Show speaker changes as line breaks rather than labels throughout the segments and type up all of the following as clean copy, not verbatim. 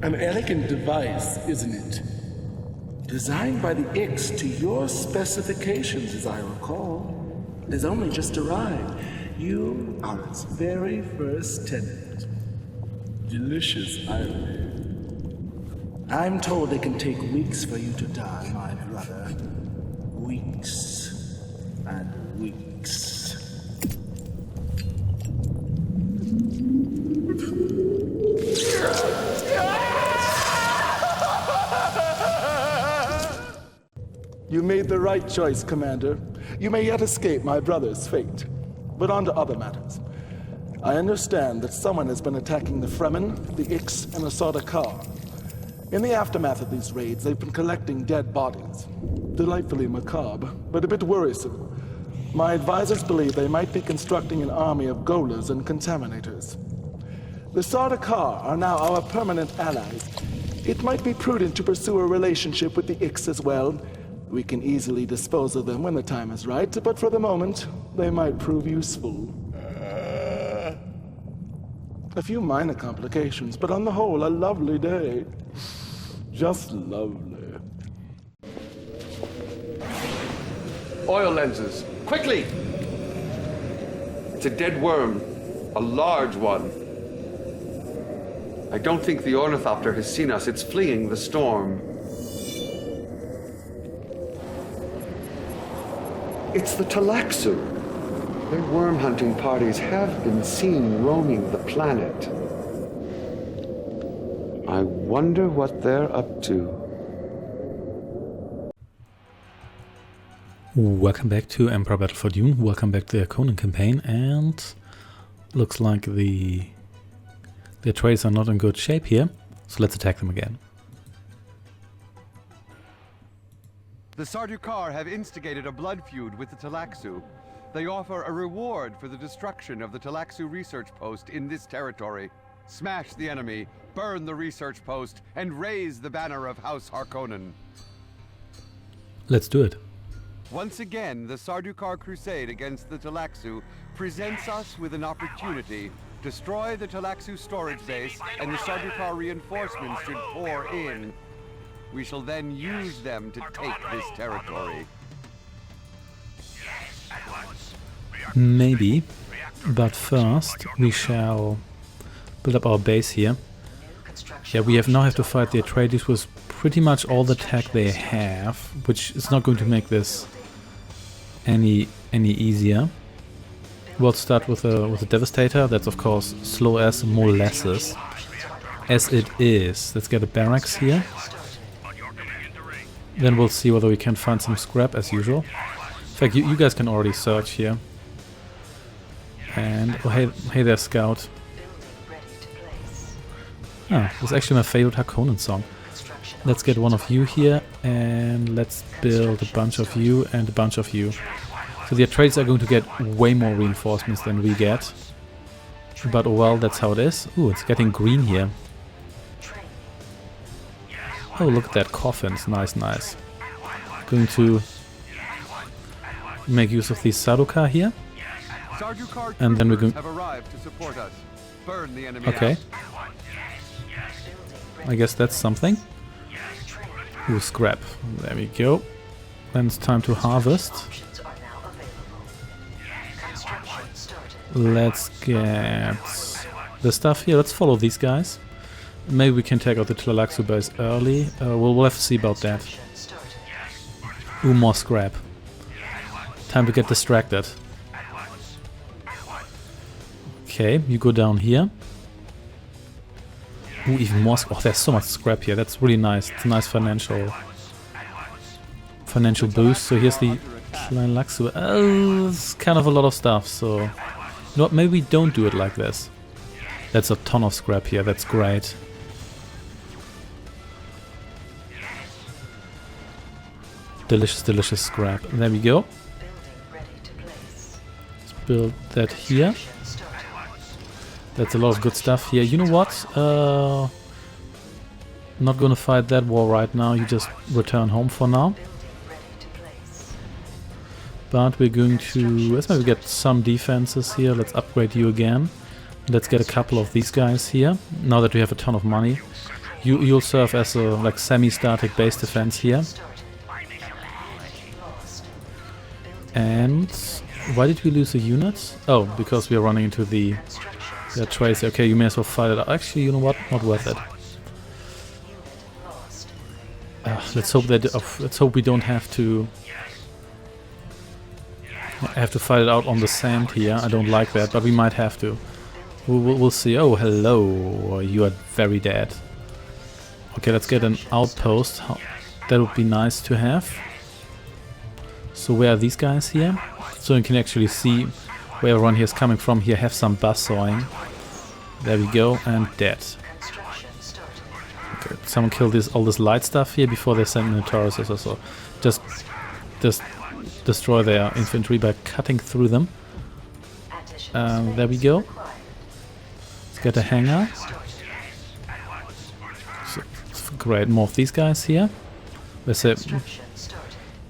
An elegant device, isn't it? Designed by the Ix to your specifications, as I recall. It has only just arrived. You are its very first tenant. Delicious island. I'm told it can take weeks for you to die, my brother. Weeks and weeks.
You made the right choice, Commander. You may yet escape my brother's fate. But on to other matters. I understand that someone has been attacking the Fremen, the Ix, and the Sardaukar. In the aftermath of these raids, they've been collecting dead bodies. Delightfully macabre, but a bit worrisome. My advisors believe they might be constructing an army of Golers and Contaminators. The Sardaukar are now our permanent allies. It might be prudent to pursue a relationship with the Ix as well. We can easily dispose of them when the time is right, but for the moment, they might prove useful. A few minor complications, but on the whole, a lovely day. Just lovely.
Oil lenses, quickly! It's a dead worm, a large one. I don't think the ornithopter has seen us. It's fleeing the storm. It's the Talaxu. Their worm hunting parties have been seen roaming the planet. I wonder what they're up to.
Welcome back to Emperor Battle for Dune. Welcome back to the Harkonnen campaign, and looks like the Atreides are not in good shape here, so let's attack them again.
The Sardaukar have instigated a blood feud with the Talaxu. They offer a reward for the destruction of the Talaxu research post in this territory. Smash the enemy, burn the research post, and raise the banner of House Harkonnen.
Let's do it.
Once again, the Sardaukar crusade against the Talaxu presents us with an opportunity. Destroy the Talaxu storage base, and the Sardaukar reinforcements should pour in. We shall then use them to take this territory.
Maybe, but first we shall build up our base here. Yeah, we now have to fight the Atreides with pretty much all the tech they have, which is not going to make this any easier. We'll start with a Devastator. That's of course slow as molasses, as it is. Let's get a barracks here. Then we'll see whether we can find some scrap as usual. In fact, you guys can already search here. And oh, hey there, Scout. Ah, this is actually my favorite Harkonnen song. Let's get one of you here, and let's build a bunch of you and a bunch of you. So the Atreides are going to get way more reinforcements than we get. But oh well, that's how it is. Ooh, it's getting green here. Oh, look at that coffins. Nice, nice. Going to make use of these Sardaukar here. And then we're going... Okay. I guess that's something. Ooh, scrap. There we go. Then it's time to harvest. Let's get the stuff here. Let's follow these guys. Maybe we can take out the Talaxu base early. We'll have to see about that. Ooh, more scrap. Time to get distracted. Okay, you go down here. Ooh, even more scrap. Oh, there's so much scrap here. That's really nice. It's a nice financial boost. So here's the Talaxu. Oh, it's kind of a lot of stuff. So, you know what? Maybe we don't do it like this. That's a ton of scrap here. That's great. Delicious, delicious scrap. There we go. Let's build that here. That's a lot of good stuff here. You know what? Not gonna fight that war right now. You just return home for now. But we're going to... Let's maybe get some defenses here. Let's upgrade you again. Let's get a couple of these guys here. Now that we have a ton of money. You'll serve as a like semi-static base defense here. And why did we lose the units? Oh, because we are running into the Atreides. Okay, you may as well fight it out. Actually, you know what? Not worth it. Let's hope we don't have to fight it out on the sand here. I don't like that, but we might have to. We'll see. Oh, hello. You are very dead. Okay, let's get an outpost. That would be nice to have. So where are these guys here? So you can actually see where everyone here is coming from. Here, have some buzzsawing. There we go, and dead. Okay, someone killed all this light stuff here before they send Minotaurs or so. Just destroy their infantry by cutting through them. There we go. Let's get a hangar. So, great, more of these guys here. Let's say,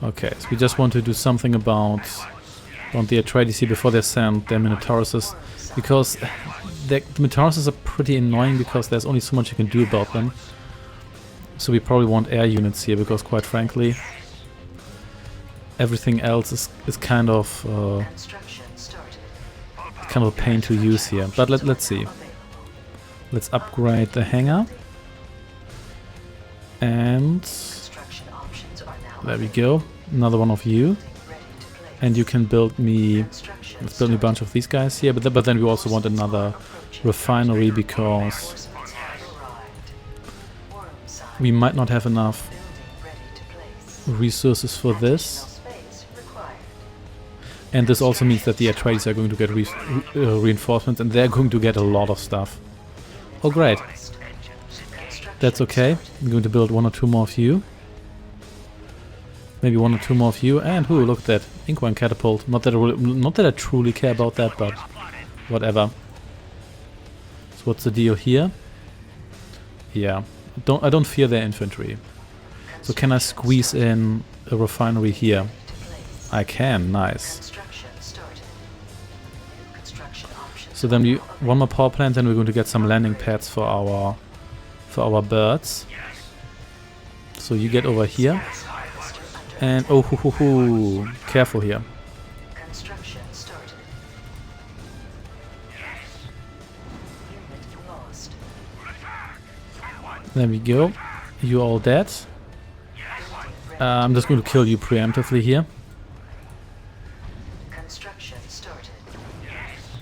okay, so we just want to do something about the Atreides here before they send their Minotauruses, because the Minotauruses are pretty annoying because there's only so much you can do about them. So we probably want air units here because, quite frankly, everything else is kind of a pain to use here. But let's see. Let's upgrade the hangar. And there we go. Another one of you. And you can build me... Let's build me a bunch of these guys here. But then we also want another refinery because we might not have enough resources for this. And this also means that the Atreides are going to get reinforcements, and they're going to get a lot of stuff. Oh great. That's okay. I'm going to build one or two more of you. Maybe one or two more of you. And ooh, look at that. Inkwine catapult. Not that I truly care about that, but whatever. So what's the deal here? Yeah. I don't fear their infantry. So can I squeeze in a refinery here? I can. Nice. So then one more power plant, and we're going to get some landing pads for our birds. So you get over here. And oh hoo hoo hoo, careful here. There we go. You're all dead. I'm just going to kill you preemptively here.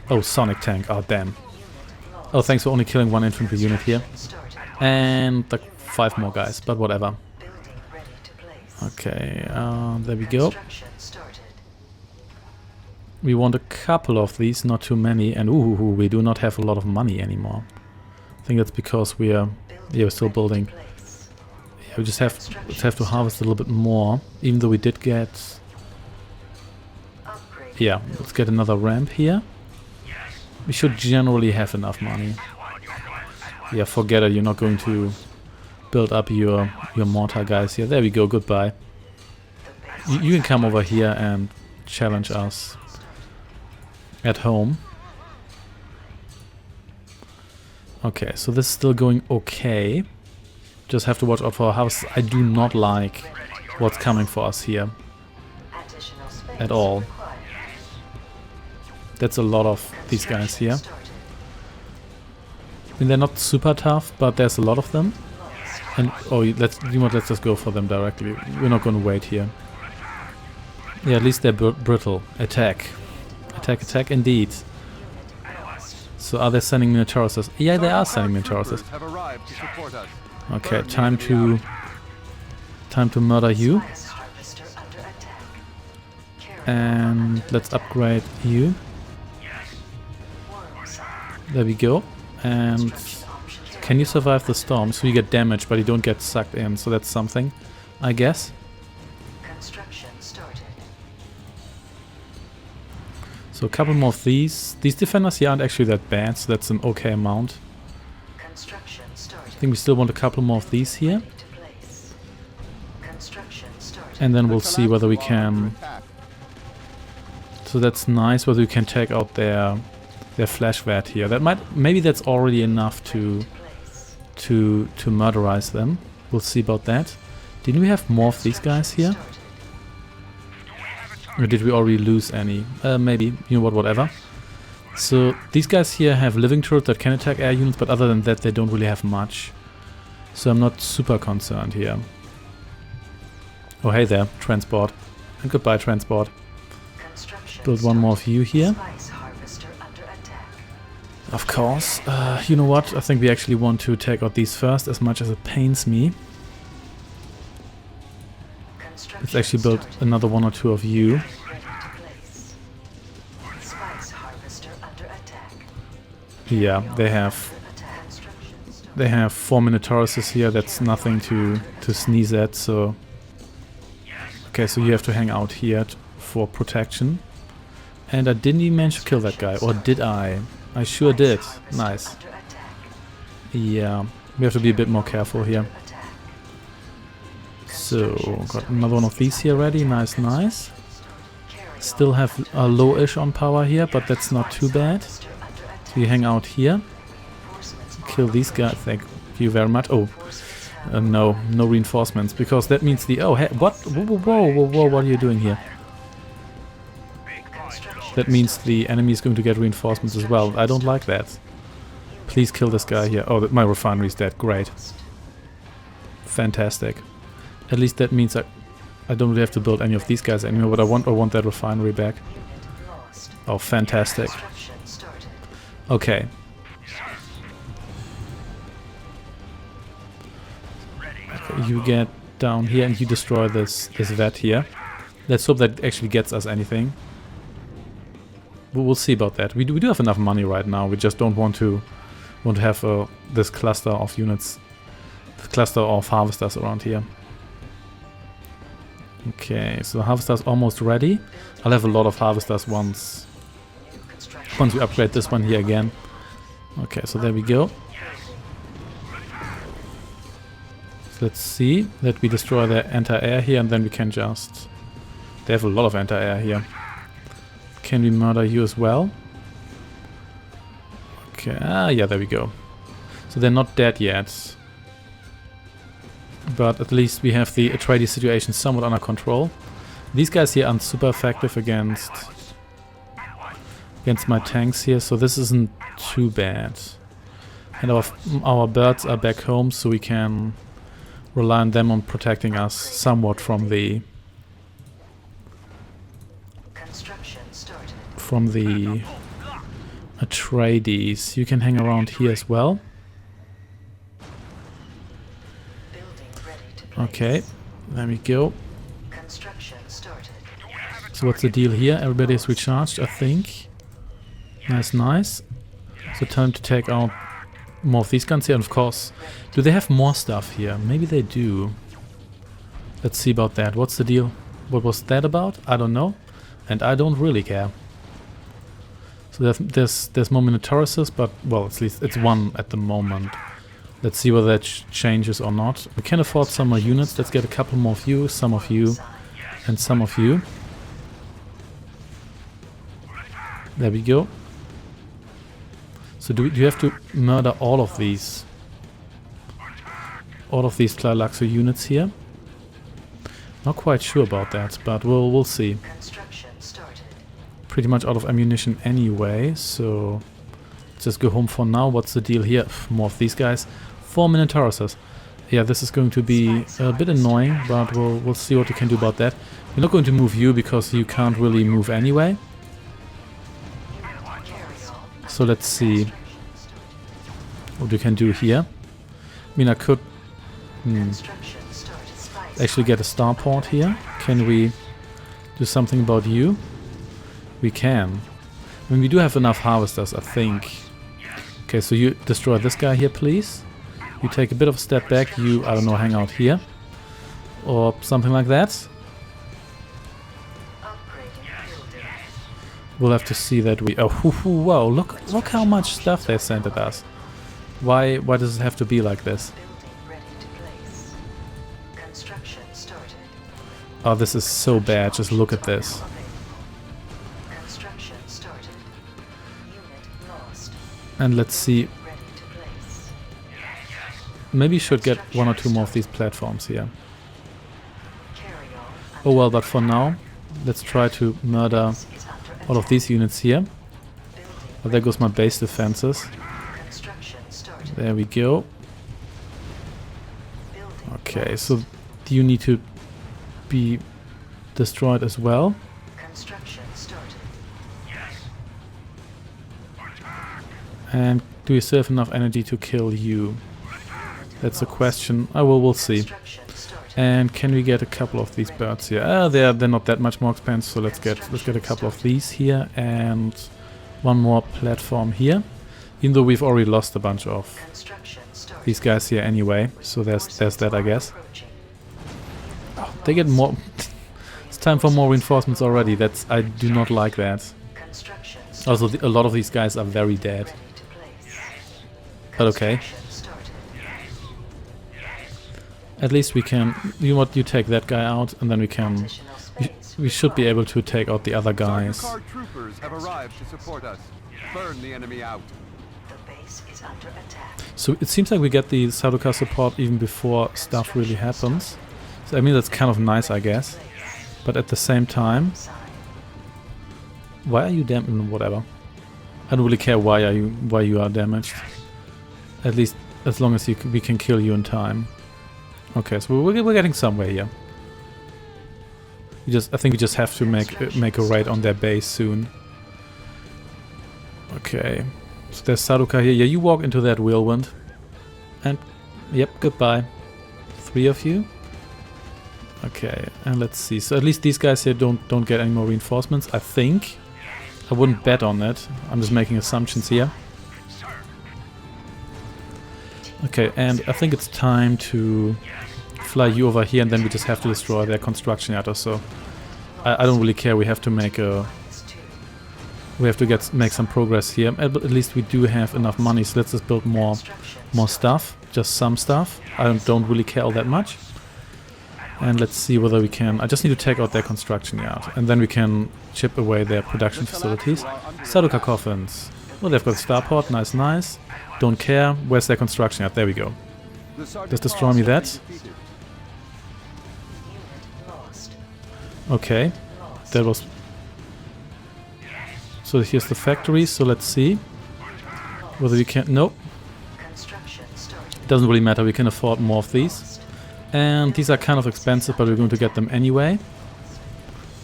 Oh, sonic tank. Oh, damn. Oh, thanks for only killing one infantry unit here. And like 5 more guys, but whatever. Okay, there we go. We want a couple of these, not too many. And ooh, we do not have a lot of money anymore. I think that's because we're still building. Yeah, we just have to harvest a little bit more, even though we did get... Yeah, let's get another ramp here. We should generally have enough money. Yeah, forget it, you're not going to build up your mortar guys here. There we go, goodbye. You can come over here and challenge us at home. Okay, so this is still going okay. Just have to watch out for our house. I do not like what's coming for us here at all. That's a lot of these guys here. I mean, they're not super tough, but there's a lot of them. And oh, let's just go for them directly. We're not going to wait here. Yeah, at least they're brittle. Attack. Attack, attack, indeed. So are they sending Minotauruses? Yeah, they are sending Minotauruses. Okay, time to murder you. And let's upgrade you. There we go. And can you survive the storm? So you get damaged, but you don't get sucked in. So that's something, I guess. So a couple more of these. These defenders here aren't actually that bad, so that's an okay amount. I think we still want a couple more of these here. And then we'll see whether we can... So that's nice, whether we can take out their flash vat here. Maybe that's already enough to to murderize them. We'll see about that. Didn't we have more of these guys here? Or did we already lose any? Maybe. You know what, whatever. So these guys here have living turrets that can attack air units, but other than that they don't really have much. So I'm not super concerned here. Oh hey there, transport. And goodbye, transport. Build one more of you here. Of course. You know what? I think we actually want to take out these first, as much as it pains me. Let's actually build another one or two of you. Yeah, they have 4 Minotauruses here. That's nothing to sneeze at. So okay, so you have to hang out here for protection. And I didn't even manage to kill that guy, or did I? I sure did. Nice. Yeah, we have to be a bit more careful here. So, got another one of these here ready. Nice, nice. Still have a low-ish on power here, but that's not too bad. So you hang out here. Kill these guys. Thank you very much. Oh, no reinforcements, because that means the... Oh, hey, what? Whoa, what are you doing here? That means the enemy is going to get reinforcements as well. I don't like that. Please kill this guy here. Oh, my refinery is dead. Great. Fantastic. At least that means I don't really have to build any of these guys anymore, but I want that refinery back. Oh, fantastic. Okay. You get down here and you destroy this vat here. Let's hope that actually gets us anything. We'll see about that. We do have enough money right now. We just don't want to have this cluster of units, this cluster of harvesters around here. Okay, so the harvester's almost ready. I'll have a lot of harvesters once we upgrade this one here again. Okay, so there we go. So let's see that we destroy their anti-air here, and then we can just... They have a lot of anti-air here. Can we murder you as well? Okay, yeah, there we go. So they're not dead yet. But at least we have the Atreides situation somewhat under control. These guys here aren't super effective against my tanks here, so this isn't too bad. And our birds are back home, so we can rely on them on protecting us somewhat from the Atreides. You can hang around here as well. Okay, there we go. So what's the deal here? Everybody is recharged, I think. Nice, nice. So time to take out more of these guns here. And of course, do they have more stuff here? Maybe they do. Let's see about that. What's the deal? What was that about? I don't know. And I don't really care. So there's more Minotauruses, but, well, at least it's one at the moment. Let's see whether that changes or not. We can afford some more units. Let's get a couple more of you, some of you, and some of you. There we go. So do you have to murder all of these? All of these Tleilaxu units here? Not quite sure about that, but we'll see. Pretty much out of ammunition anyway, so let's just go home for now. What's the deal here? More of these guys. 4 Minotauruses. Yeah, this is going to be a bit annoying, but we'll see what we can do about that. We're not going to move you because you can't really move anyway. So let's see what we can do here. I mean, I could actually get a starport here. Can we do something about you? We can. I mean, we do have enough harvesters, I think. Okay, so you destroy this guy here, please. You take a bit of a step back. You, I don't know, hang out here. Or something like that. We'll have to see that we... Oh, whoa, look how much stuff they sent at us. Why does it have to be like this? Oh, this is so bad. Just look at this. And let's see. maybe should get 1 or 2 more of these platforms here. Oh well, but for now, let's try to murder all of these units here. Oh, there goes my base defenses. There we go. Okay, so you need to be destroyed as well. And do you still have enough energy to kill you? That's a question. Oh well, we'll see. And can we get a couple of these birds here? They're not that much more expensive, so let's get a couple of these here and 1 more platform here. Even though we've already lost a bunch of these guys here anyway, so there's that, I guess. Oh, they get more. It's time for more reinforcements already. I do not like that. Also, a lot of these guys are very dead. But okay. At least we can. You take that guy out, and then we can. We should be able to take out the other guys.
Sardaukar troopers have arrived to support us. Burn the enemy out.
So it seems like we get the Sardaukar support even before stuff really happens. So I mean that's kind of nice, I guess. But at the same time, why are you damaged? Whatever. I don't really care why you are damaged. At least as long as we can kill you in time. Okay, so we're getting somewhere here. I think we just have to make a raid on their base soon. Okay, so there's Sardaukar here. Yeah, you walk into that whirlwind, and yep, goodbye. 3 of you. Okay, and let's see. So at least these guys here don't get any more reinforcements. I think. I wouldn't bet on it. I'm just making assumptions here. Okay, and I think it's time to fly you over here, and then we just have to destroy their construction yard or so. I don't really care. We have to make some progress here. But at least we do have enough money, so let's just build more stuff. Just some stuff. I don't really care all that much. And let's see whether we can. I just need to take out their construction yard, and then we can chip away their production facilities. Sardaukar coffins. Well, they've got starport. Nice, nice. Don't care. Where's their construction yard? There we go. Just destroy me that. Okay. That was... So here's the factory, so let's see whether we can... Nope. Doesn't really matter, we can afford more of these. And these are kind of expensive, but we're going to get them anyway.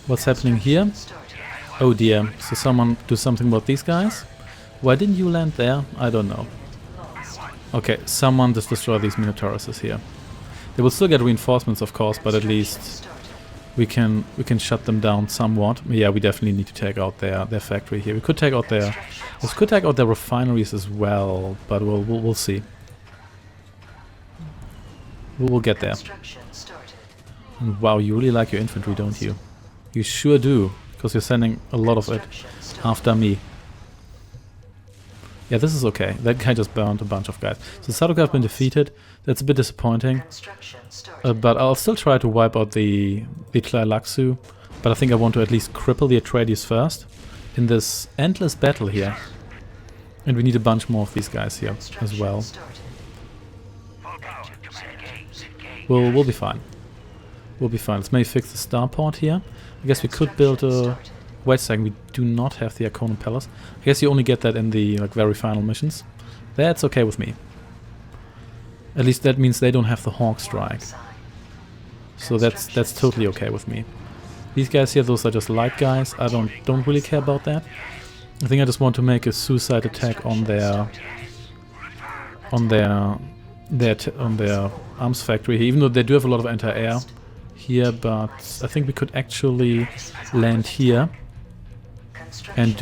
What's happening here? Oh dear, so someone do something about these guys? Why didn't you land there? I don't know. Okay, someone just destroy these Minotauruses here. They will still get reinforcements, of course, but at least we can shut them down somewhat. Yeah, we definitely need to take out their factory here. We could take out their refineries as well, but we'll see. We'll get there. And wow, you really like your infantry, don't you? You sure do, because you're sending a lot of it after me. Yeah, this is okay. That guy just burned a bunch of guys. So Sardaukar have been defeated. That's a bit disappointing. But I'll still try to wipe out the Tleilaxu. But I think I want to at least cripple the Atreides first in this endless battle here. And we need a bunch more of these guys here as well. We'll be fine. We'll be fine. Let's maybe fix the starport here. I guess we could build a... Wait a second, we do not have the Harkonnen Palace. I guess you only get that in the very final missions. That's okay with me. At least that means they don't have the Hawk Strike. So that's totally okay with me. These guys here, those are just light guys. I don't really care about that. I think I just want to make a suicide attack on their arms factory here, even though they do have a lot of anti-air here, but I think we could actually land here and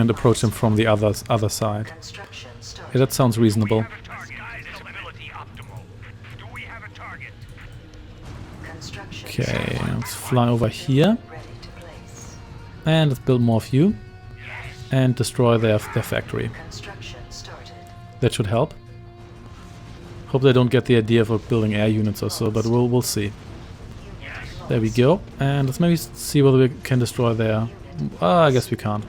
approach them from the other side. Yeah, that sounds reasonable. Okay, let's fly over here and let's build more of you and destroy their factory. That should help. Hope they don't get the idea of building air units or so, but we'll see. There we go. And let's maybe see whether we can destroy their... I guess we can't.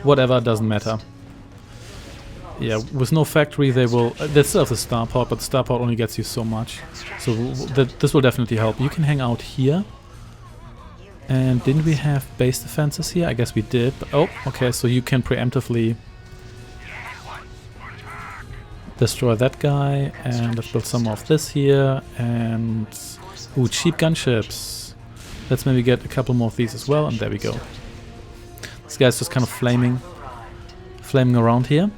Whatever, doesn't matter. Yeah, with no factory they will... they still have the starport, but the starport only gets you so much. So this will definitely help. You can hang out here. And didn't we have base defenses here? I guess we did. But, oh, okay, so you can preemptively destroy that guy. And let's build some more of this here. And... ooh, cheap gunships. Let's maybe get a couple more of these as well. And there we go. This guy's just kind of flaming around here.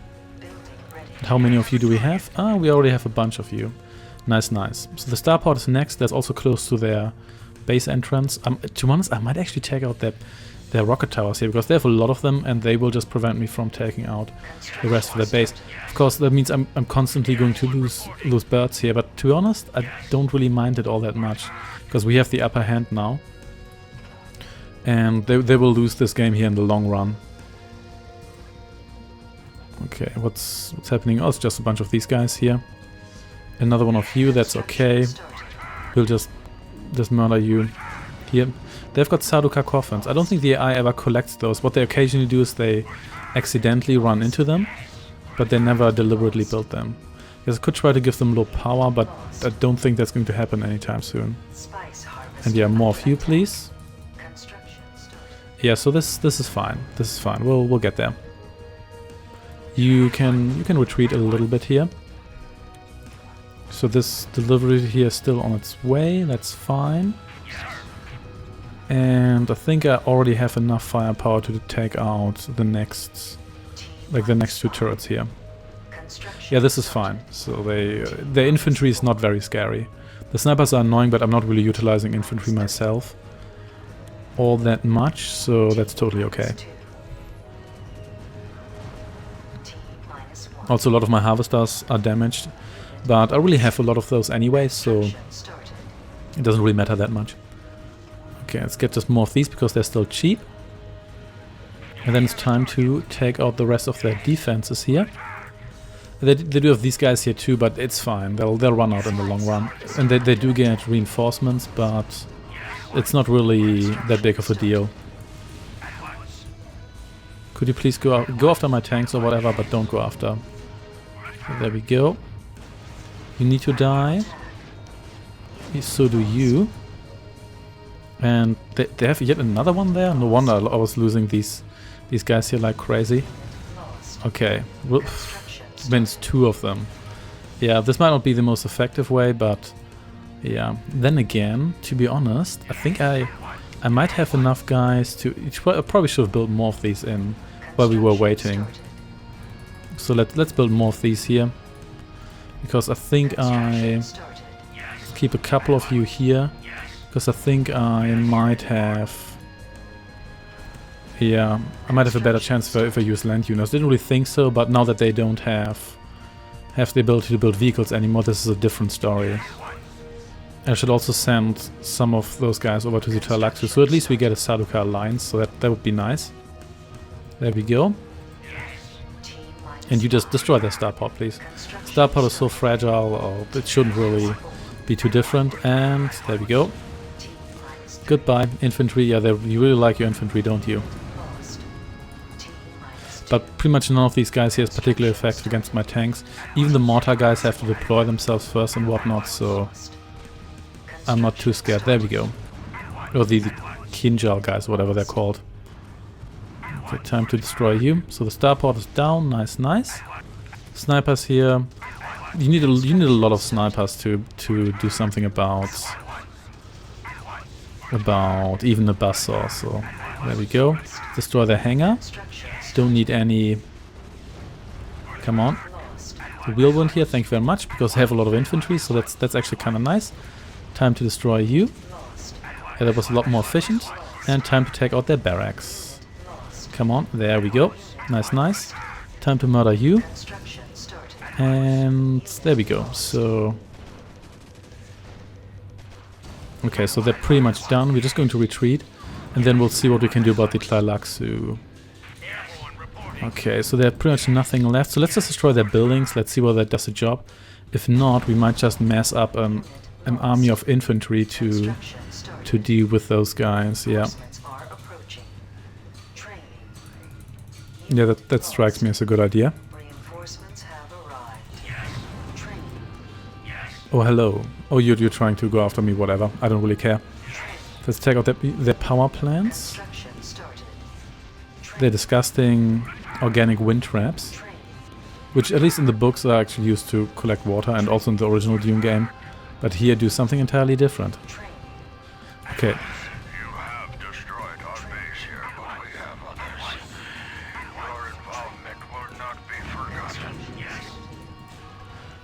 And how many of you do we have? Ah, we already have a bunch of you. Nice, nice. So the starport is next. That's also close to their base entrance. To be honest, I might actually take out their rocket towers here, because they have a lot of them and they will just prevent me from taking out the rest of their base. Of course, that means I'm constantly going to lose birds here, but to be honest, I don't really mind it all that much, because we have the upper hand now. And they will lose this game here in the long run. Okay, what's happening? Oh, it's just a bunch of these guys here. Another one of you, that's okay. We'll just murder you here. They've got Sardaukar coffins. I don't think the AI ever collects those. What they occasionally do is they accidentally run into them, but they never deliberately build them. Because I could try to give them low power, but I don't think that's going to happen anytime soon. And yeah, more of you, please. Yeah, so this is fine. This is fine. We'll get there. You can retreat a little bit here. So this delivery here is still on its way. That's fine. And I think I already have enough firepower to take out the next two turrets here. Yeah, this is fine. So their infantry is not very scary. The snipers are annoying, but I'm not really utilizing infantry myself all that much, so that's totally okay. Also, a lot of my harvesters are damaged, but I really have a lot of those anyway, so it doesn't really matter that much. Okay, let's get just more of these because they're still cheap. And then it's time to take out the rest of their defenses here. They do have these guys here too, but it's fine. They'll run out in the long run. And they do get reinforcements, but it's not really that big of a deal. Could you please go after my tanks or whatever, but don't go after. There we go. You need to die. So do you. And they have yet another one there? No wonder I was losing these guys here like crazy. Okay. Well, means two of them. Yeah, this might not be the most effective way, but yeah. Then again, to be honest, I think I might have enough guys to... I probably should have built more of these in while we were waiting. So let's build more of these here. Because I think I keep a couple of you here. Because I think I might have... yeah, I might have a better chance if I use land units. Didn't really think so, but now that they don't have the ability to build vehicles anymore, this is a different story. I should also send some of those guys over to the Talaxu, so at least we get a Sardaukar alliance, so that would be nice. There we go. And you just destroy their starport, please. Starport is so fragile, it shouldn't really be too different. And there we go. Goodbye, infantry. Yeah, you really like your infantry, don't you? But pretty much none of these guys here is particularly effective against my tanks. Even the mortar guys have to deploy themselves first and whatnot, so I'm not too scared. There we go. Or the Kinjal guys, whatever they're called. Okay, time to destroy you. So the starport is down. Nice, nice. Snipers here. You need a lot of snipers to do something about even a buzzsaw. So there we go. Destroy the hangar. Don't need any. Come on. The wheelwind here. Thank you very much, because I have a lot of infantry, so that's actually kind of nice. Time to destroy you. Yeah, that was a lot more efficient. And time to take out their barracks. Come on, there we go. Nice, nice. Time to murder you. And there we go. So... okay, so they're pretty much done. We're just going to retreat. And then we'll see what we can do about the Tlailaksu. Okay, so they have pretty much nothing left. So let's just destroy their buildings. Let's see whether that does the job. If not, we might just mass up an army of infantry to deal with those guys. Yeah. Yeah, that strikes me as a good idea. Oh, hello. Oh, you're trying to go after me, whatever. I don't really care. Let's take out their power plants. They're disgusting organic wind traps, which at least in the books are actually used to collect water, and also in the original Dune game. But here do something entirely different. Okay.
You have destroyed our base here, but we have others. Your involvement will not be forgotten.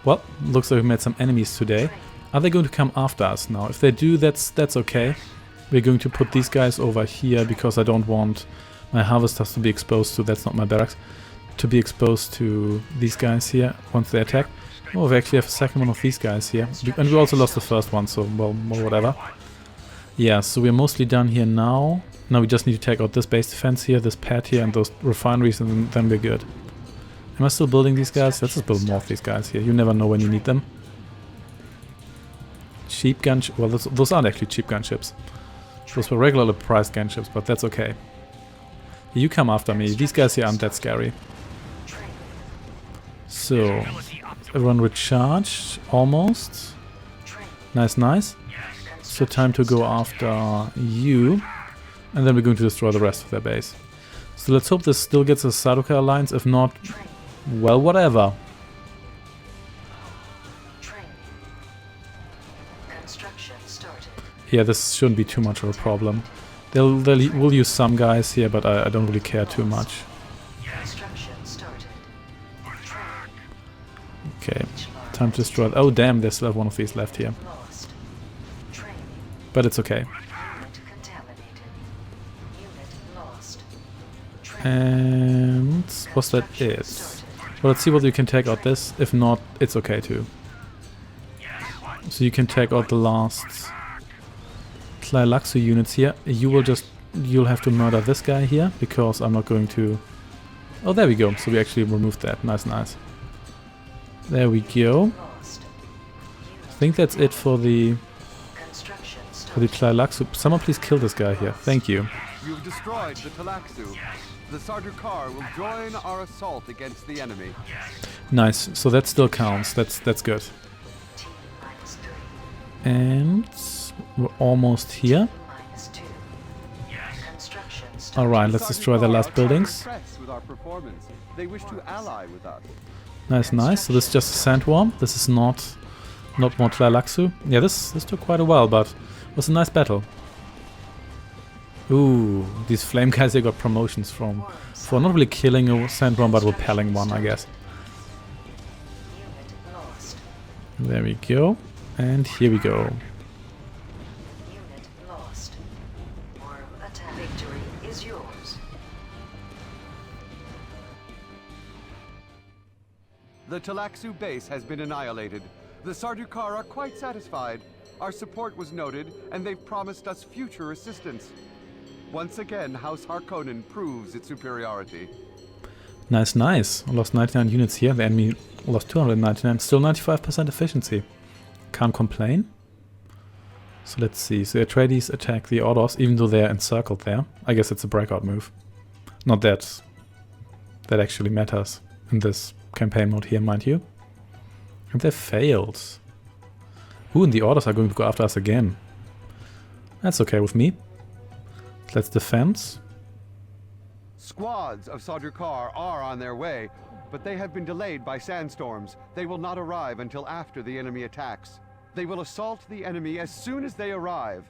Well, looks like we met some enemies today. Are they going to come after us now? If they do, that's okay. We're going to put these guys over here because I don't want my harvesters to be exposed to, that's not my barracks, to be exposed to these guys here once they attack. Oh, we actually have a second one of these guys here. And we also lost the first one, so, well, whatever. Yeah, so we're mostly done here now. Now we just need to take out this base defense here, this pad here, and those refineries, and then we're good. Am I still building these guys? Let's just build more of these guys here. You never know when you need them. Cheap gun... well, those aren't actually cheap gunships. Those were regularly priced gunships, but that's okay. You come after me. These guys here aren't that scary. So, everyone recharged. Almost. Nice, nice. So time to go after you. And then we're going to destroy the rest of their base. So let's hope this still gets a Sardaukar alliance. If not, well, whatever. Yeah, this shouldn't be too much of a problem. We'll use some guys here, but I don't really care too much. Okay, time to destroy... oh damn, there's still one of these left here. But it's okay. And... what's that it? Well, let's see whether you can take out this. If not, it's okay too. So you can take out the last... Tleilaxu units here. You'll have to murder this guy here, because I'm not going to... oh, there we go. So we actually removed that. Nice, nice. There we go. I think that's it for the Tleilaxu. Someone please kill this guy here. Thank you.
You've destroyed the Tleilaxu. The Sardaukar will join our assault against the enemy.
Nice. So that still counts. That's good. And we're almost here. Alright, let's destroy the last buildings.
They wish to ally with us.
Nice, nice. So this is just a sandworm. This is not more Tleilaxu. Yeah, this took quite a while, but it was a nice battle. Ooh, these flame guys, they got promotions for not really killing a sandworm, but repelling one, I guess. There we go. And here we go.
The Tleilaxu base has been annihilated. The Sardaukar are quite satisfied. Our support was noted, and they've promised us future assistance. Once again, House Harkonnen proves its superiority.
Nice, nice. I lost 99 units here. The enemy lost 299. Still 95% efficiency. Can't complain. So let's see. So Atreides attack the Ordos, even though they're encircled there. I guess it's a breakout move. Not that actually matters in this campaign mode here, mind you. And they failed. Ooh, and the Ordos are going to go after us again. That's okay with me. Let's defend.
Squads of Sardaukar are on their way, but they have been delayed by sandstorms. They will not arrive until after the enemy attacks. They will assault the enemy as soon as they arrive.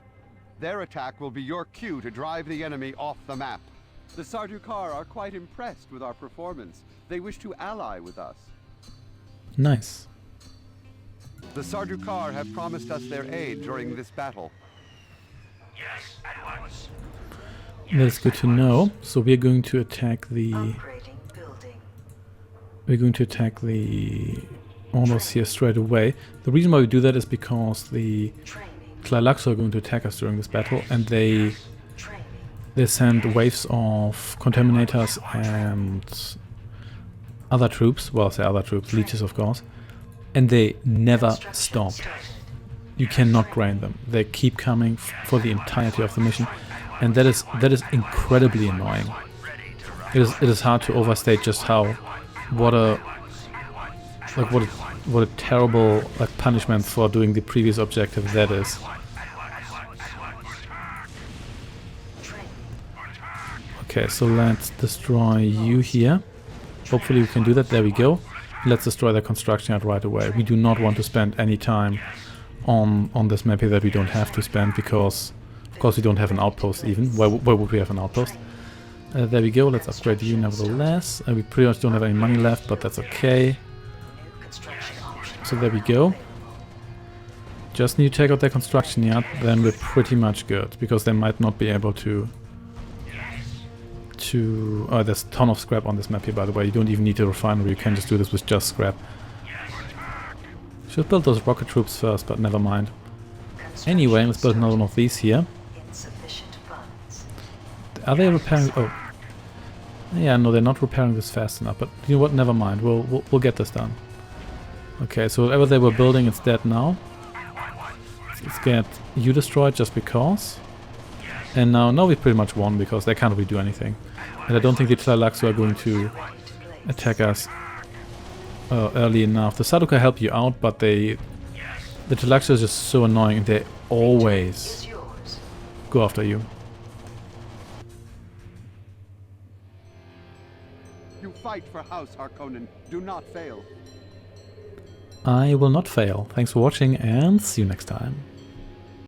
Their attack will be your cue to drive the enemy off the map. The Sardaukar are quite impressed with our performance. They wish to ally with us.
Nice.
The Sardaukar have promised us their aid during this battle.
Yes, at once.
That's good to know. So we're going to attack the... we're going to attack the Ordos here straight away. The reason why we do that is because the Tleilaxu are going to attack us during this battle, and they send waves of contaminators and other troops, well, I say other troops, leeches of course, and they never stop. You cannot grind them. They keep coming for the entirety of the mission, and that is incredibly annoying. It is hard to overstate just what a what a terrible punishment for doing the previous objective that is. Okay, so let's destroy you here. Hopefully we can do that. There we go. Let's destroy the construction yard right away. We do not want to spend any time on this map here that we don't have to spend, because of course we don't have an outpost even. Where would we have an outpost? There we go. Let's upgrade you nevertheless. We pretty much don't have any money left, but that's okay. So there we go. Just need to take out their construction yard, then we're pretty much good, because they might not be able to... Oh, there's a ton of scrap on this map here, by the way. You don't even need a refinery, you can just do this with just scrap. Should build those rocket troops first, but never mind. Anyway, let's build another one of these here. Are they repairing... Oh. Yeah, no, they're not repairing this fast enough, but you know what, never mind. We'll get this done. Okay, so whatever they were building is dead now. Let's get you destroyed just because. And now we pretty much won, because they can't really do anything. And I don't think the Tleilaxu are going to attack us early enough. The Sardaukar help you out, but the Tleilaxu is just so annoying, and they always go after you.
You fight for House Harkonnen. Do not fail.
I will not fail. Thanks for watching, and see you next time.